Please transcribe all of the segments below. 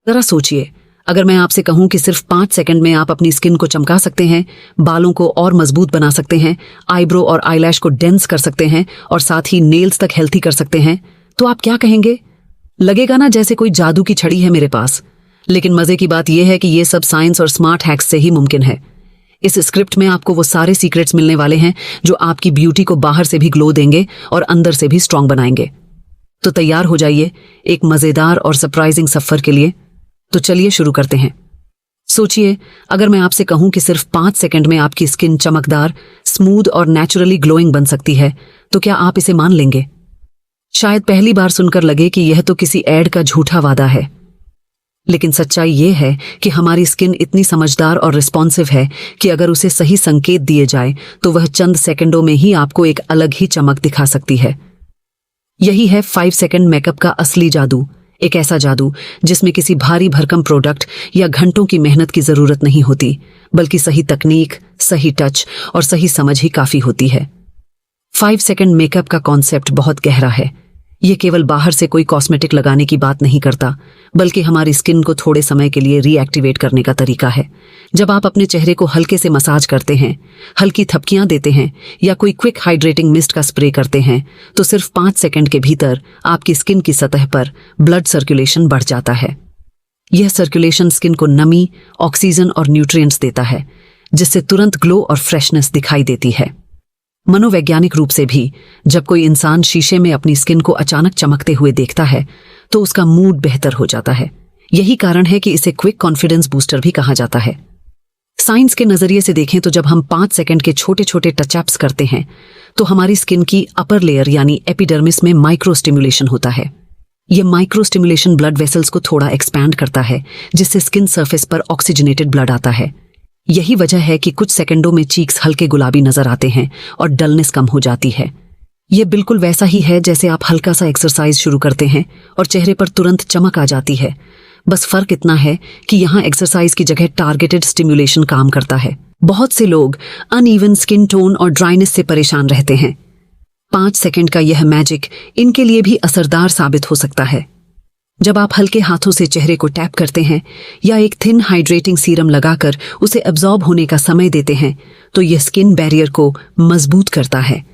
जरा सोचिए, अगर मैं आपसे कहूं कि सिर्फ 5 सेकंड में आप अपनी स्किन को चमका सकते हैं, बालों को और मजबूत बना सकते हैं, आईब्रो और आईलैश को डेंस कर सकते हैं और साथ ही नेल्स तक हेल्थी कर सकते हैं, तो आप क्या कहेंगे? लगेगा ना जैसे कोई जादू की छड़ी है मेरे पास। लेकिन मजे की बात यह है कि ये सब साइंस और स्मार्ट हैक्स से ही मुमकिन है। इस स्क्रिप्ट में आपको वो सारे सीक्रेट्स मिलने वाले हैं जो आपकी ब्यूटी को बाहर से भी ग्लो देंगे और अंदर से भी स्ट्रांग बनाएंगे। तो तैयार हो जाइए एक मजेदार और सरप्राइजिंग सफर के लिए। तो चलिए शुरू करते हैं। सोचिए, अगर मैं आपसे कहूं कि सिर्फ 5 सेकंड में आपकी स्किन चमकदार, स्मूथ और नेचुरली ग्लोइंग बन सकती है, तो क्या आप इसे मान लेंगे? शायद पहली बार सुनकर लगे कि यह तो किसी एड का झूठा वादा है, लेकिन सच्चाई यह है कि हमारी स्किन इतनी समझदार और रिस्पॉन्सिव है कि अगर उसे सही संकेत दिए जाए तो वह चंद सेकंडों में ही आपको एक अलग ही चमक दिखा सकती है। यही है 5 सेकंड मेकअप का असली जादू। एक ऐसा जादू जिसमें किसी भारी भरकम प्रोडक्ट या घंटों की मेहनत की जरूरत नहीं होती, बल्कि सही तकनीक, सही टच और सही समझ ही काफी होती है। 5 सेकंड मेकअप का कॉन्सेप्ट बहुत गहरा है। ये केवल बाहर से कोई कॉस्मेटिक लगाने की बात नहीं करता, बल्कि हमारी स्किन को थोड़े समय के लिए रीएक्टिवेट करने का तरीका है। जब आप अपने चेहरे को हल्के से मसाज करते हैं, हल्की थपकियां देते हैं या कोई क्विक हाइड्रेटिंग मिस्ट का स्प्रे करते हैं, तो सिर्फ 5 सेकंड के भीतर आपकी स्किन की सतह पर ब्लड सर्कुलेशन बढ़ जाता है। यह सर्कुलेशन स्किन को नमी, ऑक्सीजन और न्यूट्रिएंट्स देता है, जिससे तुरंत ग्लो और फ्रेशनेस दिखाई देती है। मनोवैज्ञानिक रूप से भी जब कोई इंसान शीशे में अपनी स्किन को अचानक चमकते हुए देखता है तो उसका मूड बेहतर हो जाता है। यही कारण है कि इसे क्विक कॉन्फिडेंस बूस्टर भी कहा जाता है। साइंस के नजरिए से देखें तो जब हम 5 सेकंड के छोटे छोटे टचअप्स करते हैं तो हमारी स्किन की अपर लेयर यानी एपिडर्मिस में माइक्रो स्टिमुलेशन होता है। यह माइक्रो स्टिमुलेशन ब्लड वेसल्स को थोड़ा एक्सपैंड करता है, जिससे स्किन सरफेस पर ऑक्सीजनेटेड ब्लड आता है। यही वजह है कि कुछ सेकंडों में चीक्स हल्के गुलाबी नजर आते हैं और डलनेस कम हो जाती है। यह बिल्कुल वैसा ही है जैसे आप हल्का सा एक्सरसाइज शुरू करते हैं और चेहरे पर तुरंत चमक आ जाती है। बस फर्क इतना है कि यहाँ एक्सरसाइज की जगह टारगेटेड स्टिमुलेशन काम करता है। बहुत से लोग अनइवन स्किन टोन और ड्राइनेस से परेशान रहते हैं। 5 सेकंड का यह मैजिक इनके लिए भी असरदार साबित हो सकता है। जब आप हल्के हाथों से चेहरे को टैप करते हैं या एक थिन हाइड्रेटिंग सीरम लगाकर उसे एब्जॉर्ब होने का समय देते हैं, तो यह स्किन बैरियर को मजबूत करता है।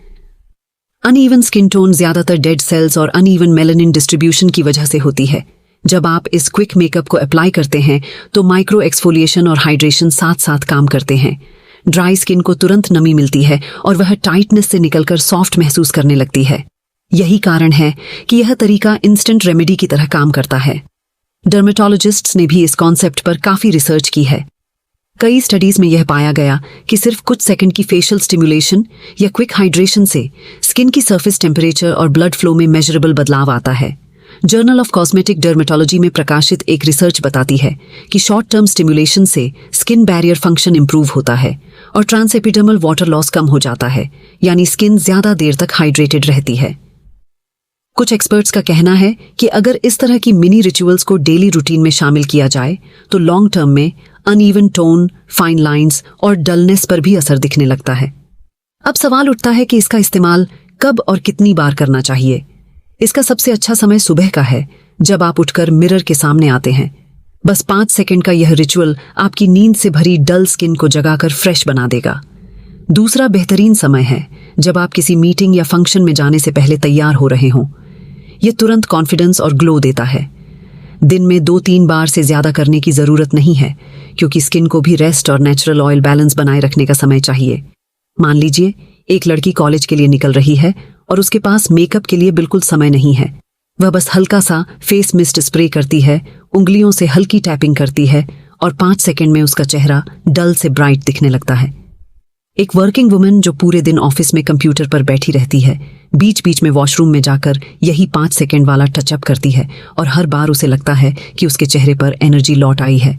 अनइवन स्किन टोन ज्यादातर डेड सेल्स और अनइवन मेलानिन डिस्ट्रीब्यूशन की वजह से होती है। जब आप इस क्विक मेकअप को अप्लाई करते हैं तो माइक्रो एक्सफोलिएशन और हाइड्रेशन साथ साथ काम करते हैं। ड्राई स्किन को तुरंत नमी मिलती है और वह टाइटनेस से निकलकर सॉफ्ट महसूस करने लगती है। यही कारण है कि यह तरीका इंस्टेंट रेमेडी की तरह काम करता है। डर्मेटोलॉजिस्ट्स ने भी इस कॉन्सेप्ट पर काफी रिसर्च की है। कई स्टडीज में यह पाया गया कि सिर्फ कुछ सेकंड की फेशियल स्टिमुलेशन या क्विक हाइड्रेशन से स्किन की सरफेस टेम्परेचर और ब्लड फ्लो में मेजरेबल बदलाव आता है। जर्नल ऑफ कॉस्मेटिक डर्मेटोलॉजी में प्रकाशित एक रिसर्च बताती है कि शॉर्ट टर्म स्टिमुलेशन से स्किन बैरियर फंक्शन इंप्रूव होता है और ट्रांसएपिडर्मल वाटर लॉस कम हो जाता है, यानी स्किन ज्यादा देर तक हाइड्रेटेड रहती है। कुछ एक्सपर्ट्स का कहना है कि अगर इस तरह की मिनी रिचुअल्स को डेली रूटीन में शामिल किया जाए तो लॉन्ग टर्म में अनइवन टोन, फाइन लाइंस और डलनेस पर भी असर दिखने लगता है। अब सवाल उठता है कि इसका इस्तेमाल कब और कितनी बार करना चाहिए। इसका सबसे अच्छा समय सुबह का है, जब आप उठकर मिरर के सामने आते हैं। बस 5 सेकंड का यह रिचुअल आपकी नींद से भरी डल स्किन को जगाकर फ्रेश बना देगा। दूसरा बेहतरीन समय है जब आप किसी मीटिंग या फंक्शन में जाने से पहले तैयार हो रहे हों। यह तुरंत कॉन्फिडेंस और ग्लो देता है। दिन में 2-3 बार से ज्यादा करने की जरूरत नहीं है, क्योंकि स्किन को भी रेस्ट और नेचुरल ऑयल बैलेंस बनाए रखने का समय चाहिए। मान लीजिए एक लड़की कॉलेज के लिए निकल रही है और उसके पास मेकअप के लिए बिल्कुल समय नहीं है। वह बस हल्का सा फेस मिस्ट स्प्रे करती है, उंगलियों से हल्की टैपिंग करती है और 5 सेकंड में उसका चेहरा डल से ब्राइट दिखने लगता है। एक वर्किंग वुमन जो पूरे दिन ऑफिस में कंप्यूटर पर बैठी रहती है, बीच बीच में वॉशरूम में जाकर यही 5 सेकंड वाला टचअप करती है और हर बार उसे लगता है कि उसके चेहरे पर एनर्जी लौट आई है।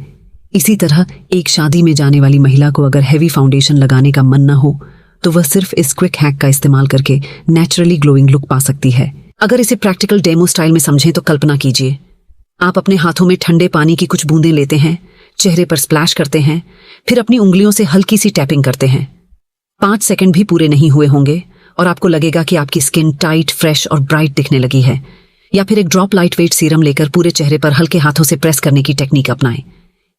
इसी तरह एक शादी में जाने वाली महिला को अगर हैवी फाउंडेशन लगाने का मन न हो तो वह सिर्फ इस क्विक हैक का इस्तेमाल करके नेचुरली ग्लोइंग लुक पा सकती है। अगर इसे प्रैक्टिकल डेमो स्टाइल में समझें तो कल्पना कीजिए, आप अपने हाथों में ठंडे पानी की कुछ बूंदें लेते हैं, चेहरे पर स्प्लैश करते हैं, फिर अपनी उंगलियों से हल्की सी टैपिंग करते हैं। 5 सेकंड भी पूरे नहीं हुए होंगे और आपको लगेगा कि आपकी स्किन टाइट, फ्रेश और ब्राइट दिखने लगी है। या फिर एक ड्रॉप लाइट वेट सीरम लेकर पूरे चेहरे पर हल्के हाथों से प्रेस करने की टेक्निक अपनाएं।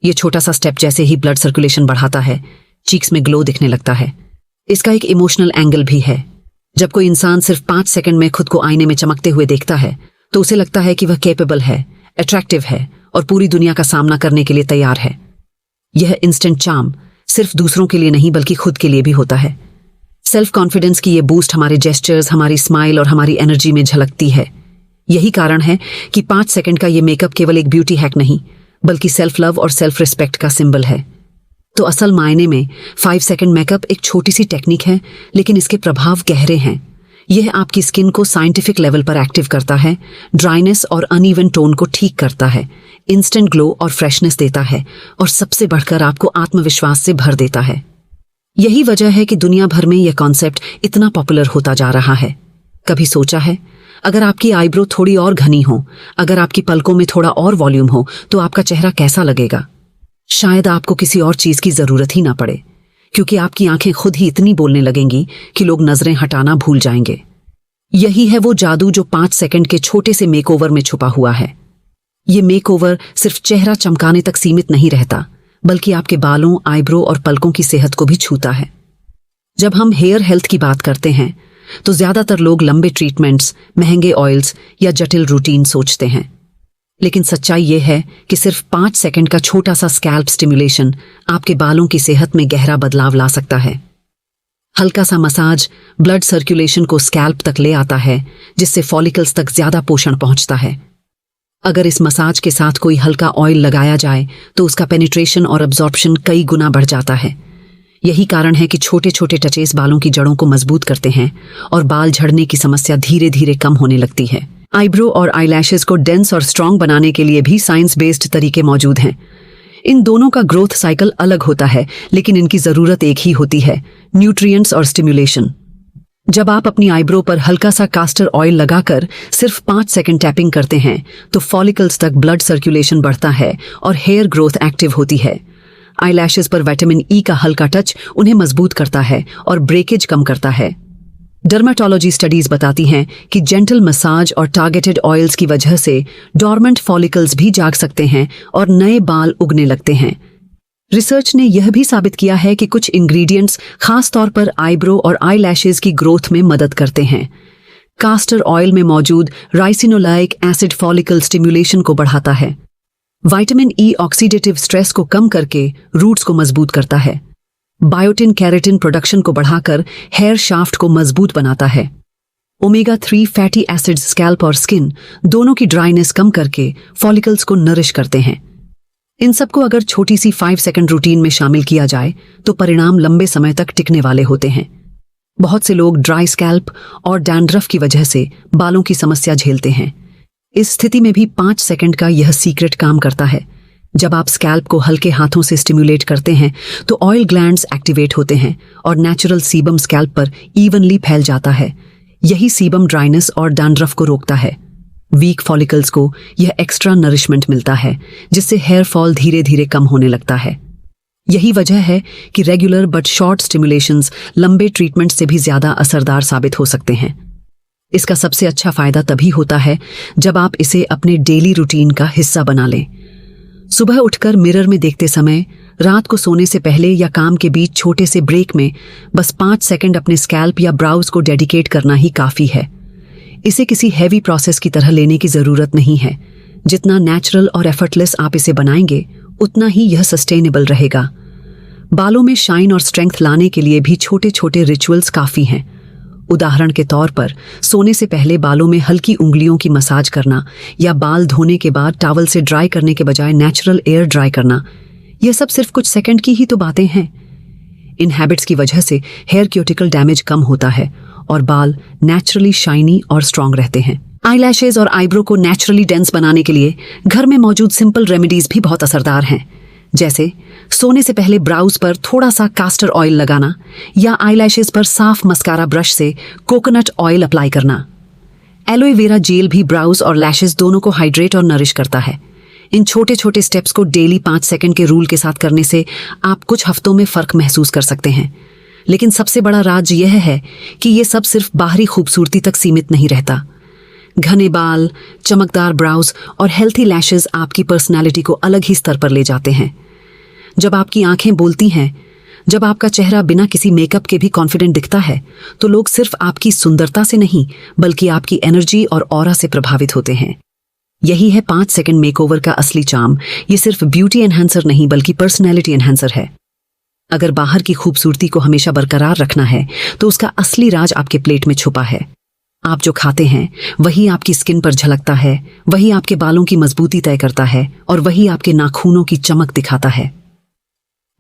ये छोटा सा स्टेप जैसे ही ब्लड सर्कुलेशन बढ़ाता है, चीक्स में ग्लो दिखने लगता है। इसका एक इमोशनल एंगल भी है। जब कोई इंसान सिर्फ 5 सेकंड में खुद को आईने में चमकते हुए देखता है तो उसे लगता है कि वह कैपेबल है, अट्रैक्टिव है और पूरी दुनिया का सामना करने के लिए तैयार है। यह इंस्टेंट चार्म सिर्फ दूसरों के लिए नहीं बल्कि खुद के लिए भी होता है। सेल्फ कॉन्फिडेंस की ये बूस्ट हमारे जेस्चर्स, हमारी स्माइल और हमारी एनर्जी में झलकती है। यही कारण है कि 5 सेकंड का ये मेकअप केवल एक ब्यूटी हैक नहीं बल्कि सेल्फ लव और सेल्फ रिस्पेक्ट का सिंबल है। तो असल मायने में 5 सेकंड मेकअप एक छोटी सी टेक्निक है, लेकिन इसके प्रभाव गहरे हैं। यह आपकी स्किन को साइंटिफिक लेवल पर एक्टिव करता है, ड्राइनेस और अनइवन टोन को ठीक करता है, इंस्टेंट ग्लो और फ्रेशनेस देता है और सबसे बढ़कर आपको आत्मविश्वास से भर देता है। यही वजह है कि दुनिया भर में यह कॉन्सेप्ट इतना पॉपुलर होता जा रहा है। कभी सोचा है, अगर आपकी आईब्रो थोड़ी और घनी हो, अगर आपकी पलकों में थोड़ा और वॉल्यूम हो तो आपका चेहरा कैसा लगेगा? शायद आपको किसी और चीज की जरूरत ही ना पड़े, क्योंकि आपकी आंखें खुद ही इतनी बोलने लगेंगी कि लोग नजरें हटाना भूल जाएंगे। यही है वो जादू जो 5 सेकंड के छोटे से मेकओवर में छुपा हुआ है। ये मेकओवर सिर्फ चेहरा चमकाने तक सीमित नहीं रहता, बल्कि आपके बालों, आईब्रो और पलकों की सेहत को भी छूता है। जब हम हेयर हेल्थ की बात करते हैं तो ज्यादातर लोग लंबे ट्रीटमेंट्स, महंगे ऑयल्स या जटिल रूटीन सोचते हैं, लेकिन सच्चाई ये है कि सिर्फ 5 सेकंड का छोटा सा स्कैल्प स्टिमुलेशन आपके बालों की सेहत में गहरा बदलाव ला सकता है। हल्का सा मसाज ब्लड सर्कुलेशन को स्कैल्प तक ले आता है, जिससे फॉलिकल्स तक ज्यादा पोषण पहुंचता है। अगर इस मसाज के साथ कोई हल्का ऑयल लगाया जाए तो उसका पेनिट्रेशन और अब्जॉर्प्शन कई गुना बढ़ जाता है। यही कारण है कि छोटे छोटे टचेस बालों की जड़ों को मजबूत करते हैं और बाल झड़ने की समस्या धीरे धीरे कम होने लगती है। आईब्रो और आईलैशेस को डेंस और स्ट्रॉन्ग बनाने के लिए भी साइंस बेस्ड तरीके मौजूद हैं। इन दोनों का ग्रोथ साइकिल अलग होता है, लेकिन इनकी जरूरत एक ही होती है, न्यूट्रिएंट्स और स्टिमुलेशन। जब आप अपनी आईब्रो पर हल्का सा कास्टर ऑयल लगाकर सिर्फ 5 सेकंड टैपिंग करते हैं तो फॉलिकल्स तक ब्लड सर्कुलेशन बढ़ता है और हेयर ग्रोथ एक्टिव होती है। आईलैशेस पर विटामिन ई का हल्का टच उन्हें मजबूत करता है और ब्रेकेज कम करता है। डर्मेटोलॉजी स्टडीज बताती हैं कि जेंटल मसाज और टारगेटेड ऑयल्स की वजह से डॉर्मेंट फॉलिकल्स भी जाग सकते हैं और नए बाल उगने लगते हैं। रिसर्च ने यह भी साबित किया है कि कुछ इंग्रेडिएंट्स खास तौर पर आईब्रो और आईलैशेस की ग्रोथ में मदद करते हैं। कास्टर ऑयल में मौजूद राइसिनोलाइक एसिड फॉलिकल स्टिमुलेशन को बढ़ाता है। विटामिन ई ऑक्सीडेटिव स्ट्रेस को कम करके रूट्स को मजबूत करता है। बायोटिन कैरेटिन प्रोडक्शन को बढ़ाकर हेयर शाफ्ट को मजबूत बनाता है। ओमेगा 3 फैटी एसिड्स स्कैल्प और स्किन दोनों की ड्राइनेस कम करके फॉलिकल्स को नरिश करते हैं। इन सबको अगर छोटी सी 5 सेकंड रूटीन में शामिल किया जाए तो परिणाम लंबे समय तक टिकने वाले होते हैं। बहुत से लोग ड्राई स्कैल्प और डैंड्रफ की वजह से बालों की समस्या झेलते हैं। इस स्थिति में भी 5 सेकंड का यह सीक्रेट काम करता है। जब आप स्कैल्प को हल्के हाथों से स्टिमुलेट करते हैं तो ऑयल ग्लैंड्स एक्टिवेट होते हैं और नेचुरल सीबम स्कैल्प पर इवनली फैल जाता है। यही सीबम ड्राइनेस और डैंड्रफ को रोकता है। वीक फॉलिकल्स को यह एक्स्ट्रा नरिशमेंट मिलता है, जिससे हेयर फॉल धीरे धीरे कम होने लगता है। यही वजह है कि रेगुलर बट शॉर्ट स्टिमुलेशंस लंबे ट्रीटमेंट से भी ज्यादा असरदार साबित हो सकते हैं। इसका सबसे अच्छा फायदा तभी होता है जब आप इसे अपने डेली रूटीन का हिस्सा बना लें। सुबह उठकर मिरर में देखते समय, रात को सोने से पहले या काम के बीच छोटे से ब्रेक में बस 5 सेकंड अपने स्कैल्प या ब्राउज को डेडिकेट करना ही काफी है। इसे किसी हैवी प्रोसेस की तरह लेने की जरूरत नहीं है। जितना नेचुरल और एफर्टलेस आप इसे बनाएंगे, उतना ही यह सस्टेनेबल रहेगा। बालों में शाइन और स्ट्रेंथ लाने के लिए भी छोटे छोटे रिचुअल्स काफी हैं। उदाहरण के तौर पर सोने से पहले बालों में हल्की उंगलियों की मसाज करना या बाल धोने के बाद टॉवल से ड्राई करने के बजाय नेचुरल एयर ड्राई करना, यह सब सिर्फ कुछ सेकंड की ही तो बातें हैं। इन हैबिट्स की वजह से हेयर क्यूटिकल डैमेज कम होता है और बाल नेचुरली शाइनी और स्ट्रांग रहते हैं। आईलैशेस और आईब्रो को नेचुरली डेंस बनाने के लिए घर में मौजूद सिंपल रेमेडीज भी बहुत असरदार हैं, जैसे सोने से पहले ब्राउज पर थोड़ा सा कास्टर ऑयल लगाना या आईलैशेस पर साफ मस्कारा ब्रश से कोकोनट ऑयल अप्लाई करना। एलोवेरा जेल भी ब्राउज और लैशेस दोनों को हाइड्रेट और नरिश करता है। इन छोटे छोटे स्टेप्स को डेली 5 सेकंड के रूल के साथ करने से आप कुछ हफ्तों में फर्क महसूस कर सकते हैं। लेकिन सबसे बड़ा राज यह है कि ये सब सिर्फ बाहरी खूबसूरती तक सीमित नहीं रहता। घने बाल, चमकदार ब्राउज और हेल्थी लैशेस आपकी पर्सनालिटी को अलग ही स्तर पर ले जाते हैं। जब आपकी आंखें बोलती हैं, जब आपका चेहरा बिना किसी मेकअप के भी कॉन्फिडेंट दिखता है, तो लोग सिर्फ आपकी सुंदरता से नहीं बल्कि आपकी एनर्जी और ऑरा से प्रभावित होते हैं। यही है 5 सेकंड मेकओवर का असली चार्म। ये सिर्फ ब्यूटी एनहांसर नहीं बल्कि पर्सनैलिटी एनहांसर है। अगर बाहर की खूबसूरती को हमेशा बरकरार रखना है तो उसका असली राज आपके प्लेट में छुपा है। आप जो खाते हैं वही आपकी स्किन पर झलकता है, वही आपके बालों की मजबूती तय करता है और वही आपके नाखूनों की चमक दिखाता है।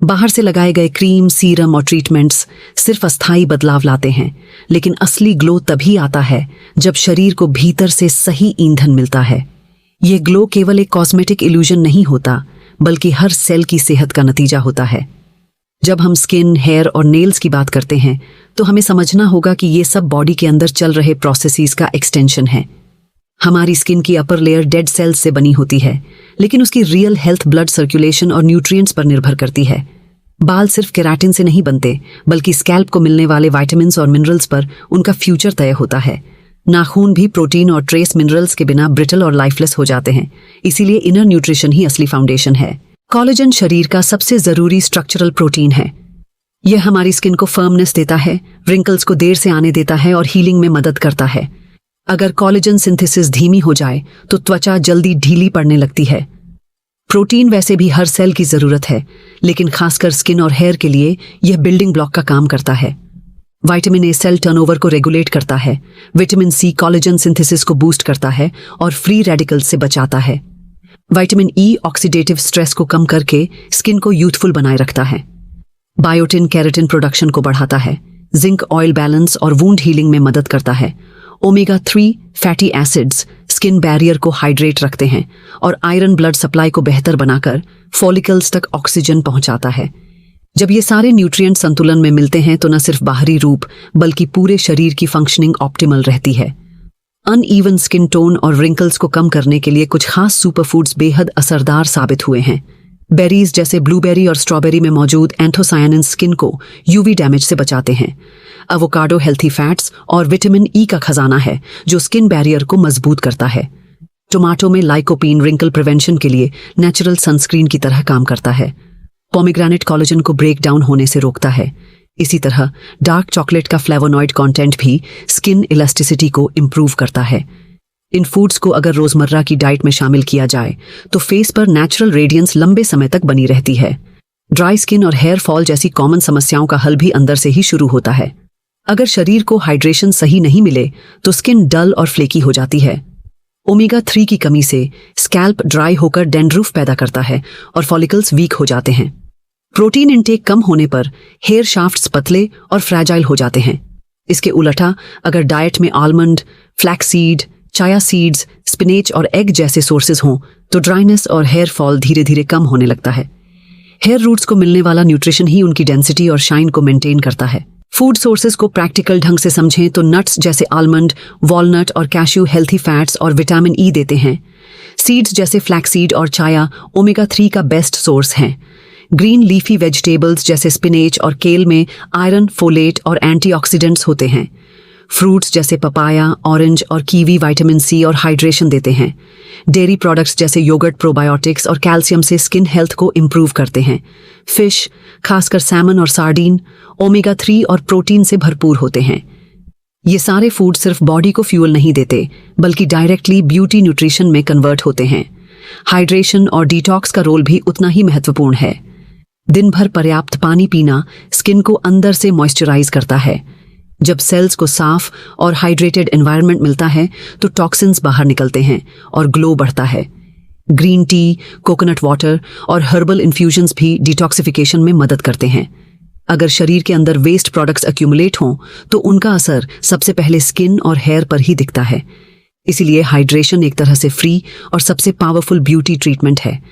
बाहर से लगाए गए क्रीम, सीरम और ट्रीटमेंट्स सिर्फ अस्थायी बदलाव लाते हैं, लेकिन असली ग्लो तभी आता है जब शरीर को भीतर से सही ईंधन मिलता है। ये ग्लो केवल एक कॉस्मेटिक इल्यूजन नहीं होता बल्कि हर सेल की सेहत का नतीजा होता है। जब हम स्किन, हेयर और नेल्स की बात करते हैं तो हमें समझना होगा कि ये सब बॉडी के अंदर चल रहे प्रोसेसेस का एक्सटेंशन है। हमारी स्किन की अपर लेयर डेड सेल्स से बनी होती है, लेकिन उसकी रियल हेल्थ ब्लड सर्कुलेशन और न्यूट्रिएंट्स पर निर्भर करती है। बाल सिर्फ केराटिन से नहीं बनते बल्कि स्कैल्प को मिलने वाले विटामिन्स और मिनरल्स पर उनका फ्यूचर तय होता है। नाखून भी प्रोटीन और ट्रेस मिनरल्स के बिना ब्रिटल और लाइफलेस हो जाते हैं, इसीलिए इनर न्यूट्रिशन ही असली फाउंडेशन है। कोलेजन शरीर का सबसे जरूरी स्ट्रक्चरल प्रोटीन है। यह हमारी स्किन को फर्मनेस देता है, रिंकल्स को देर से आने देता है और हीलिंग में मदद करता है। अगर कोलेजन सिंथेसिस धीमी हो जाए तो त्वचा जल्दी ढीली पड़ने लगती है। प्रोटीन वैसे भी हर सेल की जरूरत है, लेकिन खासकर स्किन और हेयर के लिए यह बिल्डिंग ब्लॉक का काम करता है। विटामिन ए सेल टर्नओवर को रेगुलेट करता है, विटामिन सी कोलेजन सिंथेसिस को बूस्ट करता है और फ्री रेडिकल्स से बचाता है। विटामिन ई ऑक्सीडेटिव स्ट्रेस को कम करके स्किन को यूथफुल बनाए रखता है। बायोटिन केराटिन प्रोडक्शन को बढ़ाता है, जिंक ऑयल बैलेंस और वुंड हीलिंग में मदद करता है। Omega 3 fatty acids skin barrier को हाइड्रेट रखते हैं और आयरन ब्लड सप्लाई को बेहतर बनाकर फॉलिकल्स तक ऑक्सीजन पहुंचाता है। जब ये सारे न्यूट्रिएंट संतुलन में मिलते हैं तो न सिर्फ बाहरी रूप बल्कि पूरे शरीर की फंक्शनिंग ऑप्टिमल रहती है। अनइवन स्किन टोन और रिंकल्स को कम करने के लिए कुछ खास सुपरफूड्स बेहद असरदार साबित हुए हैं। बेरीज जैसे ब्लूबेरी और स्ट्रॉबेरी में मौजूद एंथोसायानिन्स स्किन को यूवी डैमेज से बचाते हैं। एवोकाडो हेल्थी फैट्स और विटामिन ई का खजाना है जो स्किन बैरियर को मजबूत करता है। टोमेटो में लाइकोपीन रिंकल प्रिवेंशन के लिए नेचुरल सनस्क्रीन की तरह काम करता है। पोमेग्रेनेट कोलेजन को ब्रेक डाउन होने से रोकता है। इसी तरह डार्क चॉकलेट का फ्लेवोनॉइड कंटेंट भी स्किन इलास्टिसिटी को इम्प्रूव करता है। इन फूड्स को अगर रोजमर्रा की डाइट में शामिल किया जाए तो फेस पर नेचुरल रेडियंस लंबे समय तक बनी रहती है। ड्राई स्किन और हेयर फॉल जैसी कॉमन समस्याओं का हल भी अंदर से ही शुरू होता है। अगर शरीर को हाइड्रेशन सही नहीं मिले तो स्किन डल और फ्लेकी हो जाती है। ओमेगा 3 की कमी से स्कैल्प ड्राई होकर डैंड्रुफ पैदा करता है और फॉलिकल्स वीक हो जाते हैं। प्रोटीन इंटेक कम होने पर हेयर शाफ्ट्स पतले और फ्रैजाइल हो जाते हैं। इसके उलटा अगर डाइट में आलमंड, फ्लैक्सीड, चाया सीड्स, स्पिनेच और एग जैसे सोर्सेज हों तो ड्राइनेस और हेयर फॉल धीरे धीरे कम होने लगता है। हेयर रूट्स को मिलने वाला न्यूट्रिशन ही उनकी डेंसिटी और शाइन को मेंटेन करता है। फूड सोर्सेज को प्रैक्टिकल ढंग से समझें तो नट्स जैसे आलमंड, वॉलनट और कैश्यू हेल्थी फैट्स और विटामिन ई देते हैं। सीड्स जैसे फ्लैक्सीड और चाया ओमेगा 3 का बेस्ट सोर्स हैं। ग्रीन लीफी वेजिटेबल्स जैसे स्पिनेच और केल में आयरन, फोलेट और एंटीऑक्सीडेंट्स होते हैं। फ्रूट्स जैसे पपाया, ऑरेंज और कीवी विटामिन सी और हाइड्रेशन देते हैं। डेयरी प्रोडक्ट्स जैसे योगर्ट प्रोबायोटिक्स और कैल्शियम से स्किन हेल्थ को इम्प्रूव करते हैं। फिश, खासकर सैमन और सार्डीन, ओमेगा 3 और प्रोटीन से भरपूर होते हैं। ये सारे फूड सिर्फ बॉडी को फ्यूल नहीं देते बल्कि डायरेक्टली ब्यूटी न्यूट्रिशन में कन्वर्ट होते हैं। हाइड्रेशन और डिटॉक्स का रोल भी उतना ही महत्वपूर्ण है। दिन भर पर्याप्त पानी पीना स्किन को अंदर से मॉइस्चराइज करता है। जब सेल्स को साफ और हाइड्रेटेड एनवायरनमेंट मिलता है तो टॉक्सिन्स बाहर निकलते हैं और ग्लो बढ़ता है। ग्रीन टी, कोकोनट वाटर और हर्बल इन्फ्यूजन्स भी डिटॉक्सिफिकेशन में मदद करते हैं। अगर शरीर के अंदर वेस्ट प्रोडक्ट्स एक्यूमुलेट हों तो उनका असर सबसे पहले स्किन और हेयर पर ही दिखता है। इसीलिए हाइड्रेशन एक तरह से फ्री और सबसे पावरफुल ब्यूटी ट्रीटमेंट है।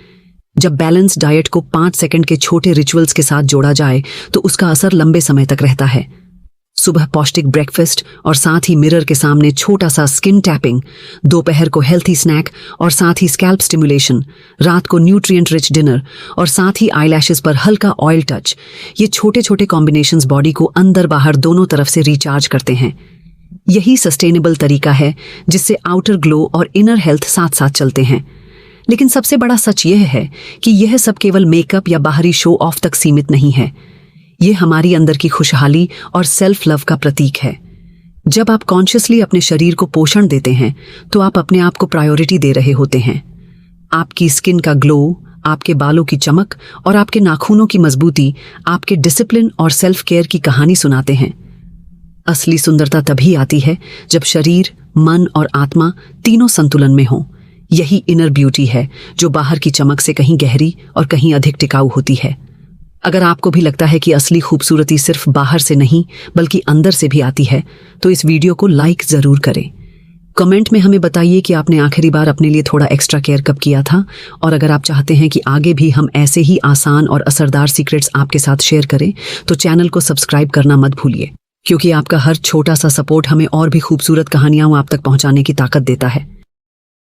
जब बैलेंस डाइट को 5 सेकंड के छोटे रिचुअल्स के साथ जोड़ा जाए तो उसका असर लंबे समय तक रहता है। सुबह पौष्टिक ब्रेकफास्ट और साथ ही मिरर के सामने छोटा सा स्किन टैपिंग, दोपहर को हेल्थी स्नैक और साथ ही स्कैल्प स्टिमुलेशन, रात को न्यूट्रिएंट रिच डिनर और साथ ही आईलैशेस पर हल्का ऑयल टच, ये छोटे छोटे कॉम्बिनेशंस बॉडी को अंदर बाहर दोनों तरफ से रिचार्ज करते हैं। यही सस्टेनेबल तरीका है जिससे आउटर ग्लो और इनर हेल्थ साथ साथ चलते हैं। लेकिन सबसे बड़ा सच यह है कि यह सब केवल मेकअप या बाहरी शो ऑफ तक सीमित नहीं है। ये हमारी अंदर की खुशहाली और सेल्फ लव का प्रतीक है। जब आप कॉन्शियसली अपने शरीर को पोषण देते हैं तो आप अपने आप को प्रायोरिटी दे रहे होते हैं। आपकी स्किन का ग्लो, आपके बालों की चमक और आपके नाखूनों की मजबूती आपके डिसिप्लिन और सेल्फ केयर की कहानी सुनाते हैं। असली सुंदरता तभी आती है जब शरीर, मन और आत्मा तीनों संतुलन में हों। यही इनर ब्यूटी है जो बाहर की चमक से कहीं गहरी और कहीं अधिक टिकाऊ होती है। अगर आपको भी लगता है कि असली खूबसूरती सिर्फ बाहर से नहीं बल्कि अंदर से भी आती है तो इस वीडियो को लाइक जरूर करें। कमेंट में हमें बताइए कि आपने आखिरी बार अपने लिए थोड़ा एक्स्ट्रा केयर कब किया था, और अगर आप चाहते हैं कि आगे भी हम ऐसे ही आसान और असरदार सीक्रेट्स आपके साथ शेयर करें तो चैनल को सब्सक्राइब करना मत भूलिए, क्योंकि आपका हर छोटा सा सपोर्ट हमें और भी खूबसूरत कहानियां आप तक पहुंचाने की ताकत देता है।